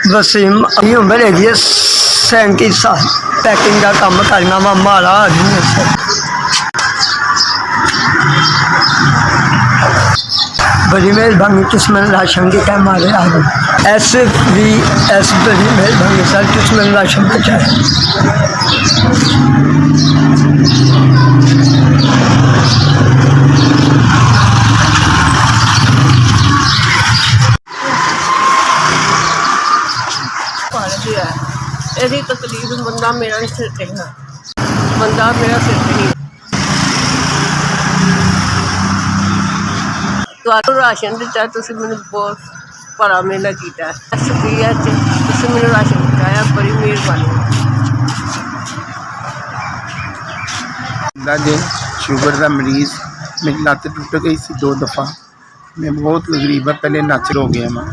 वसीम उम्र हैगी है 37 साल। पैकिंग का काम करना वा, माड़ा आदमी है सर। बड़ी मेहरबानी, दुश्मन राशन की टाइम मारे आ गए। SVS बड़ी मेहरबानी सर, दुश्मन राशन पहुँचाए। यही तकलीफ बंदा मेरा सिर ते है, बंदा मेरा सिर ते नहीं। तो राशन दिता, तुसीं मैनूं बहुत भला मेला किया। SVS तुसीं मैनूं राशन पहुँचाया, बड़ी मेहरबानी। शुगर का मरीज़, मेरी लत्त टुट गई सी 2 दफ़ा। मैं बहुत गरीब है, पहले नाचर हो गया मैं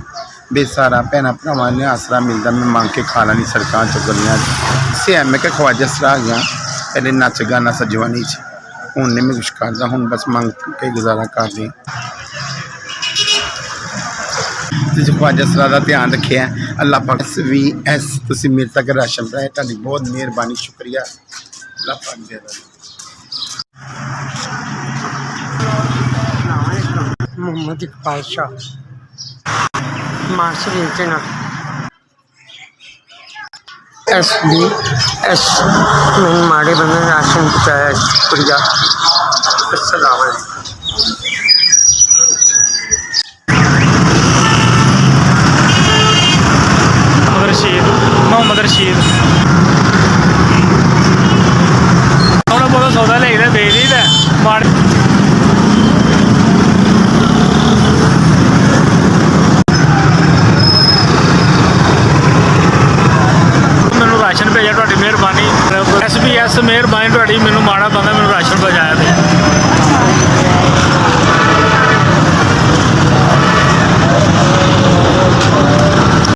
बेसहारा। भैन भरावां ने आसरा मिलता, मैं मांग के खा ला नहीं सड़कों च गलियां से। मैं क्या ख्वाजा सरा गया, पहले नच गाना सजवानी च, हूँ नहीं मैं कुछ करता, हूँ बस मांग के गुजारा कर रही। ख्वाजा सरा का ध्यान रखे अल्लाह पाक। SVS तुसीं मेरे तक राशन पाया, तुहाडी बहुत मेहरबानी, शुक्रिया। अल्लाह पाक दे मोहम्मद इकबाल शाह मार्शल के नाम। SVS मैंने माड़े बंदे राशन पहुँचाया, शुक्रिया। अस्सलाम वालेकुम। मोहम्मद रशीद थोड़ा बहुत सौदा ले बेच दी माड़े राशन भेजा, तुहाडी मेहरबानी। SVS मेहरबानी, तुहाडी मैनूं माड़ा बंदा